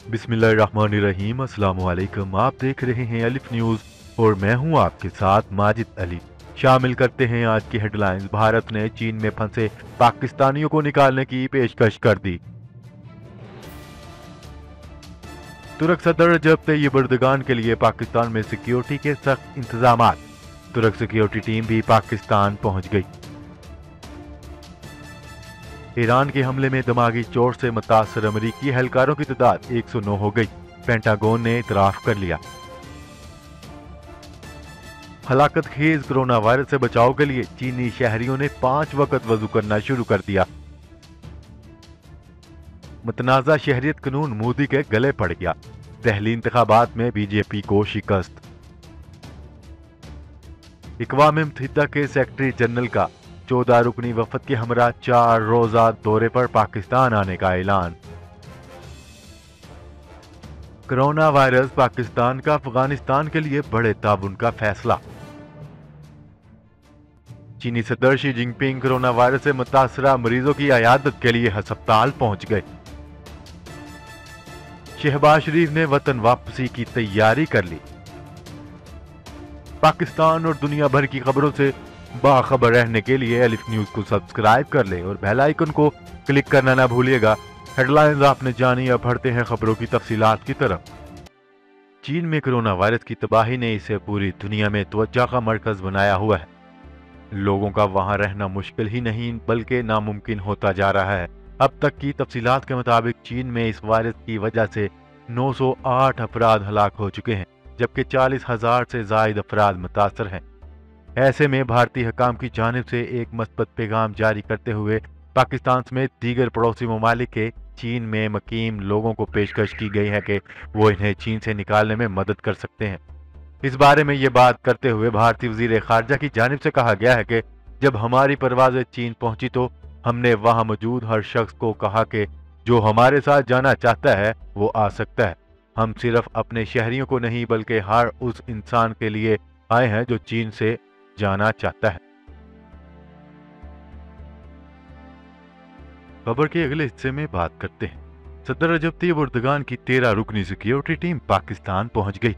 बिस्मिल्लाहिर्रहमानिर्रहीम। अस्सलाम वालेकुम। आप देख रहे हैं अलिफ न्यूज़ और मैं हूं आपके साथ माजिद अली। शामिल करते हैं आज की हेडलाइंस। भारत ने चीन में फंसे पाकिस्तानियों को निकालने की पेशकश कर दी। तुर्क सदर रजब तैयब एर्दोगान के लिए पाकिस्तान में सिक्योरिटी के सख्त इंतजाम। तुर्क सिक्योरिटी टीम भी पाकिस्तान पहुंच गई। ईरान के हमले में दिमागी चोट से मुतासर अमरीकी एहलकारों की तादाद 109 हो गई। पेंटागन ने इतराफ कर लिया। हलाकत खेज कोरोना वायरस से बचाव के लिए चीनी शहरियों ने 5 वक्त वजू करना शुरू कर दिया। मुतनाज़ा शहरियत कानून मोदी के गले पड़ गया। दहली इंतखाबात में बीजेपी को शिकस्त। इक़वाम मुत्तहिदा के सेक्रेटरी जनरल का 14 रुकनी वफद के हमरा 4 रोजा दौरे पर पाकिस्तान आने का ऐलान। कोरोना वायरस पाकिस्तान का अफगानिस्तान के लिए बड़े ताउन का फैसला। चीनी सदर शी जिनपिंग कोरोना वायरस से मुतासरा मरीजों की अयादत के लिए अस्पताल पहुंच गए। शहबाज शरीफ ने वतन वापसी की तैयारी कर ली। पाकिस्तान और दुनिया भर की खबरों से बाखबर रहने के लिए अलिफ न्यूज़ को सब्सक्राइब कर लें और बेल आइकन को क्लिक करना ना भूलिएगा। हेडलाइंस आपने जानी, अब बढ़ते हैं खबरों की तफसीलात की तरफ। चीन में कोरोना वायरस की तबाही ने इसे पूरी दुनिया में तवज्जो का मरकज बनाया हुआ है। लोगों का वहां रहना मुश्किल ही नहीं बल्कि नामुमकिन होता जा रहा है। अब तक की तफसीलात के मुताबिक चीन में इस वायरस की वजह से 908 अफराद हलाक हो चुके हैं, जबकि 40,000 से जायद अफराद मुतासर हैं। ऐसे में भारतीय हुकाम की जानिब से एक मस्बत पैगाम जारी करते हुए पाकिस्तान समेत दीगर पड़ोसी ममालिक के चीन में मकीम लोगों को पेशकश की गई है कि वो इन्हें चीन से निकालने में मदद कर सकते हैं। इस बारे में ये बात करते हुए भारतीय वजीर खारजा की जानिब से कहा गया है कि जब हमारी परवाज़ें चीन पहुंची तो हमने वहां मौजूद हर शख्स को कहा कि जो हमारे साथ जाना चाहता है वो आ सकता है। हम सिर्फ अपने शहरियों को नहीं बल्कि हर उस इंसान के लिए आए हैं जो चीन से जाना चाहता है। खबर के अगले हिस्से में बात करते हैं। सदर रजब तैयब एर्दोगान की 13 रुकनी सिक्योरिटी टीम पाकिस्तान पहुंच गई।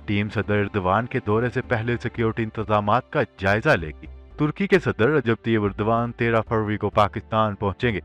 टीम सदर एर्दोगान के दौरे से पहले सिक्योरिटी इंतजामात का जायजा लेगी। तुर्की के सदर रजब तैयब एर्दोगान 13 फरवरी को पाकिस्तान पहुंचेंगे।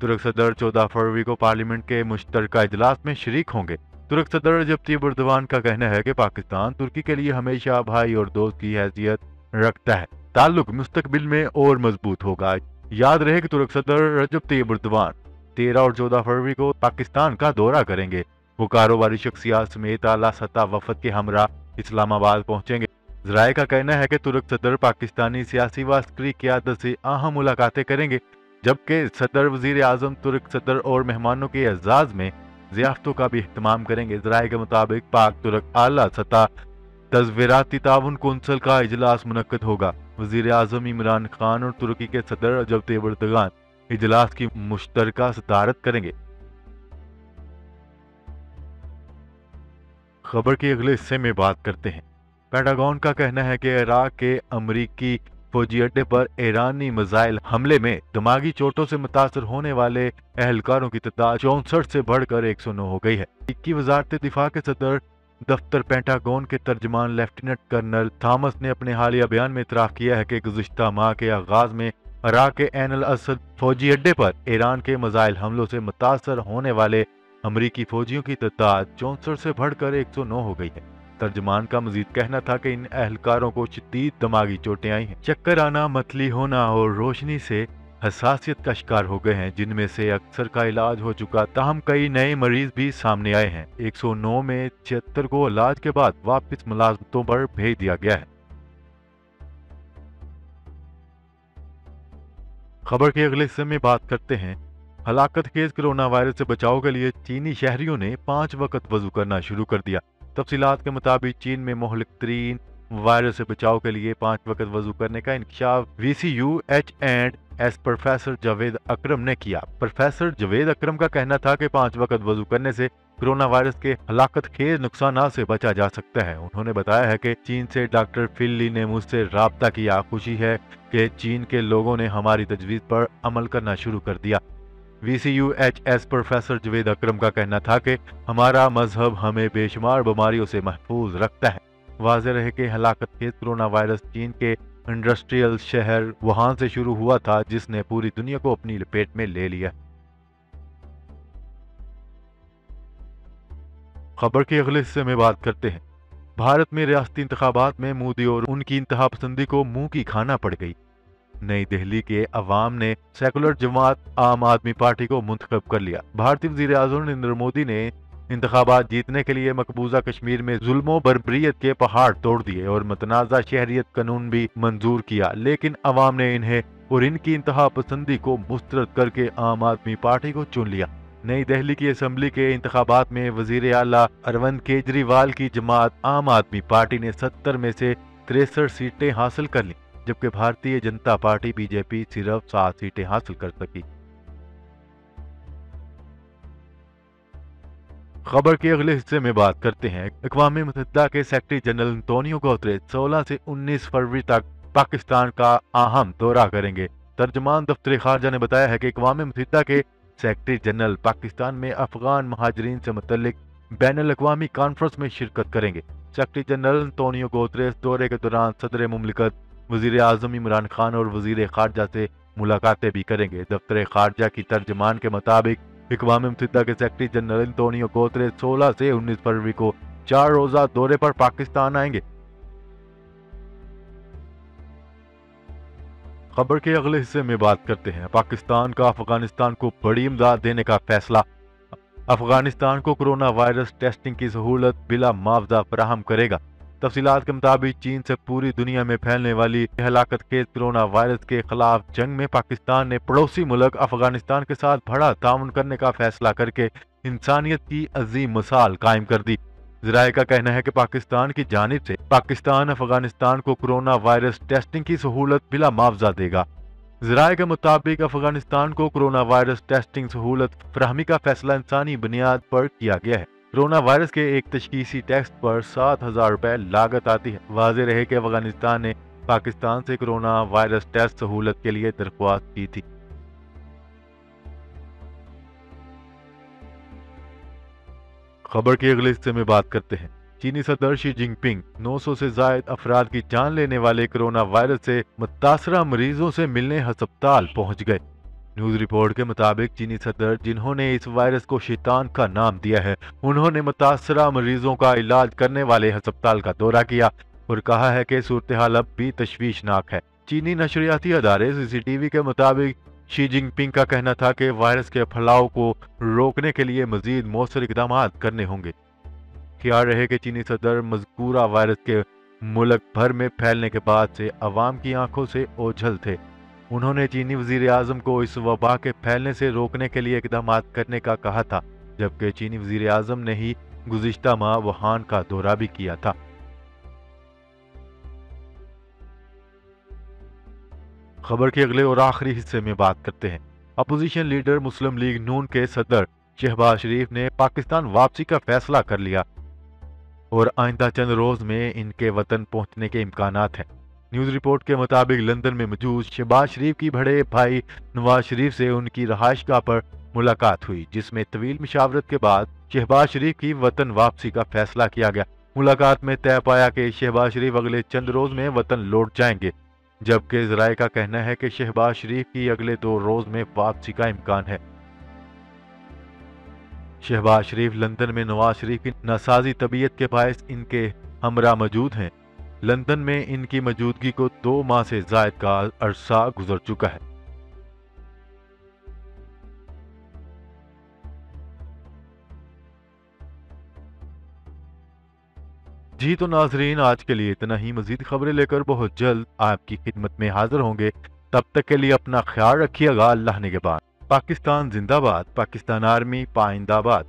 तुर्क सदर 14 फरवरी को पार्लियामेंट के मुश्तरका इजलास में शरीक होंगे। तुर्क सदर रजब तैयब एर्दोगान का कहना है कि पाकिस्तान तुर्की के लिए हमेशा भाई और दोस्त की हैसियत रखता है। ताल्लुक मुस्तकबिल में और मजबूत होगा। याद रहे कि तुर्क सदर रजब तैयब एर्दोगान 13 और 14 फरवरी को पाकिस्तान का दौरा करेंगे। वो कारोबारी शख्सियात समेत आला सतह वफद के हमरा इस्लामाबाद पहुंचेंगे। ज़राए का कहना है कि तुर्क सदर पाकिस्तानी सियासी व अस्करी क़यादत से अहम मुलाकातें करेंगे, जबकि सदर वजीर आजम तुर्क सदर और मेहमानों के एजाज में ज़ियाफ़तों का भी एहतमाम करेंगे। ज़राए के मुताबिक पाक तुर्क आला सतह तज़वीराती ताउन कौंसिल का इजलास मुनक्कद होगा। वजीर आजम इमरान खान और तुर्की के सदर रजब तैयब एर्दोगान इजलास की मुश्तरका सदारत करेंगे। खबर के अगले हिस्से में बात करते हैं। पेंटागन का कहना है कि इराक के अमरीकी फौजी अड्डे पर ईरानी मिसाइल हमले में दिमागी चोटों से मुतासर होने वाले एहलकारों की तादाद 64 से बढ़कर 109 हो गई है। की वजारत दिफा के सदर दफ्तर पेंटागन के तर्जमान लेफ्टिनेंट कर्नल थॉमस ने अपने हालिया बयान में इतराफ किया है कि गुज़िश्ता माह के आगाज में इराक के ऐन अल असद फौजी अड्डे पर ईरान के मिसाइल हमलों से मुतासर होने वाले अमरीकी फौजियों की तादाद 64 से बढ़कर 109 हो गई है। तर्जमान का मजीद कहना था कि इन एहलकारों को शदीद दिमागी चोटें आई हैं, चक्कर आना, मतली होना और रोशनी से हसासियत का शिकार हो गए हैं, जिनमें से अक्सर का इलाज हो चुका। ताहम कई नए मरीज भी सामने आए हैं। 109 में 76 को इलाज के बाद वापस मुलाजमतों पर भेज दिया गया है। खबर के अगले हिस्से में बात करते हैं। हलाकत खेज कोरोना वायरस से बचाव के लिए चीनी शहरियों ने 5 वक्त वजू करना शुरू कर दिया। तफसीलात के मुताबिक चीन में मोहलिक तरीन वायरस से बचाव के लिए 5 वक्त वजू करने का इंकशाफ VCUH&S प्रोफेसर जावेद अकरम ने किया। प्रोफेसर जावेद अकरम का कहना था कि 5 वक्त वजू करने से कोरोना वायरस के हलाकत खेज नुकसान से बचा जा सकता है। उन्होंने बताया है कि चीन से डॉक्टर फिल ली ने मुझसे राब्ता किया। खुशी है कि चीन के लोगों ने हमारी तजवीज़ पर अमल करना शुरू कर दिया। VCUHS प्रोफेसर जवेद अकरम का कहना था कि हमारा मजहब हमें बेशुमार बीमारियों से महफूज रखता है। वाज़ेह रहे कि हलाकत खेज कोरोना वायरस चीन के इंडस्ट्रियल शहर वुहान से शुरू हुआ था, जिसने पूरी दुनिया को अपनी लपेट में ले लिया। खबर के अगले हिस्से में बात करते हैं। भारत में रियासती इंतखाबात में मोदी और उनकी इंतहा पसंदी को मुंह की खाना पड़ गई। नई दिल्ली के अवाम ने सेकुलर जमात आम आदमी पार्टी को मुंतखब कर लिया। भारतीय वज़ीर आज़म नरेंद्र मोदी ने इंतखाबात जीतने के लिए मकबूजा कश्मीर में जुल्मों बर्बरियत के पहाड़ तोड़ दिए और मतनाज़ा शहरियत कानून भी मंजूर किया, लेकिन अवाम ने इन्हें और इनकी इंतहा पसंदी को मुस्तरद करके आम आदमी पार्टी को चुन लिया। नई दिल्ली की असेंबली के इंतखाबात में वजीर आला अरविंद केजरीवाल की जमात आम आदमी पार्टी ने 70 में से 63 सीटें हासिल कर ली, जबकि भारतीय जनता पार्टी बीजेपी सिर्फ 7 सीटें हासिल कर सकी। खबर के अगले हिस्से में बात करते हैं। अक़वाम मुत्तहिदा के सेक्रेटरी जनरल अंतोनियो गुतेरेस 16 से 19 फरवरी तक पाकिस्तान का अहम दौरा करेंगे। तर्जमान दफ्तर खारजा ने बताया है कि अक़वाम मुत्तहिदा के सेक्रेटरी जनरल पाकिस्तान में अफगान महाजरीन से मुतल्लिक बैनुल अक़वामी कॉन्फ्रेंस में शिरकत करेंगे। सेक्रेटरी जनरल अंतोनियो गुतेरेस दौरे के दौरान सदर मुमलिकत, वज़ीर आज़म इमरान खान और वज़ीर खारजा से मुलाकातें भी करेंगे। दफ्तर खारजा की तर्जमान के मुताबिक अक़वाम मुत्तहिदा के सेक्रेटरी जनरल अंतोनियो गुतेरेस 16 से 19 फरवरी को 4 रोज़ा दौरे पर पाकिस्तान आएंगे। खबर के अगले हिस्से में बात करते हैं। पाकिस्तान का अफगानिस्तान को बड़ी इमदाद देने का फैसला। अफगानिस्तान को कोरोना वायरस टेस्टिंग की सहूलत बिला मुआवजा फराहम करेगा। तफसीलात के मुताबिक चीन से पूरी दुनिया में फैलने वाली हलाकत खेज कोरोना वायरस के खिलाफ जंग में पाकिस्तान ने पड़ोसी मुल्क अफगानिस्तान के साथ बड़ा ताउन करने का फैसला करके इंसानियत की अजीम मिसाल कायम कर दी। ज़राए का कहना है कि पाकिस्तान की जानिब से पाकिस्तान अफगानिस्तान को कोरोना वायरस टेस्टिंग की सहूलत बिला मुआवजा देगा। ज़राए के मुताबिक अफगानिस्तान को कोरोना वायरस टेस्टिंग सहूलत फराहमी का फैसला इंसानी बुनियाद पर किया गया है। कोरोना वायरस के एक तशखीसी टेस्ट पर 7,000 रुपए लागत आती है। वाज़ेह रहे कि अफगानिस्तान ने पाकिस्तान से कोरोना वायरस टेस्ट सहूलत के लिए दरख्वास्त की थी। खबर के अगले हिस्से में बात करते हैं। चीनी सदर शी जिनपिंग 900 से जायद अफराद की जान लेने वाले कोरोना वायरस से मुतासरा मरीजों से मिलने अस्पताल पहुंच गए। न्यूज रिपोर्ट के मुताबिक चीनी सदर, जिन्होंने इस वायरस को शैतान का नाम दिया है, उन्होंने मुतासरा मरीजों का इलाज करने वाले अस्पताल का दौरा किया और कहा है कि सूरत हाल अब भी तशवीशनाक है। चीनी नशरियाती अदारे CCTV के मुताबिक शी जिनपिंग का कहना था कि वायरस के फैलाव को रोकने के लिए मजीद मौसर इकदाम करने होंगे। ख्याल रहे कि चीनी सदर मज़कूरा वायरस के मुल्क भर में फैलने के बाद से अवाम की आंखों से ओझल थे। उन्होंने चीनी वज़ीर आज़म को इस वबा के फैलने से रोकने के लिए इकदाम करने का कहा था, जबकि चीनी वज़ीर आज़म ने ही गुज़िश्ता माह वुहान का दौरा भी किया था। खबर के अगले और आखिरी हिस्से में बात करते हैं। अपोजिशन लीडर मुस्लिम लीग नून के सदर शहबाज शरीफ ने पाकिस्तान वापसी का फैसला कर लिया और आइंदा चंद रोज में इनके वतन पहुंचने के इम्कानात हैं। न्यूज रिपोर्ट के मुताबिक लंदन में मौजूद शहबाज शरीफ की बड़े भाई नवाज शरीफ से उनकी रहायशगाह पर मुलाकात हुई, जिसमें तवील मुशावरत के बाद शहबाज शरीफ की वतन वापसी का फैसला किया गया। मुलाकात में तय पाया कि शहबाज शरीफ अगले चंद रोज में वतन लौट जाएंगे, जबकि ज़राए का कहना है कि शहबाज शरीफ की अगले 2 रोज में वापसी का इम्कान है। शहबाज शरीफ लंदन में नवाज शरीफ की नासाजी तबीयत के बायस इनके हमरा मौजूद हैं। लंदन में इनकी मौजूदगी को 2 माह से ज़ायद का अरसा गुजर चुका है। जी तो नाजरीन, आज के लिए इतना ही। मजीद खबरें लेकर बहुत जल्द आपकी खिदमत में हाजिर होंगे। तब तक के लिए अपना ख्याल रखिएगा। अल्लाह निगहबान। पाकिस्तान जिंदाबाद। पाकिस्तान आर्मी पाइंदाबाद।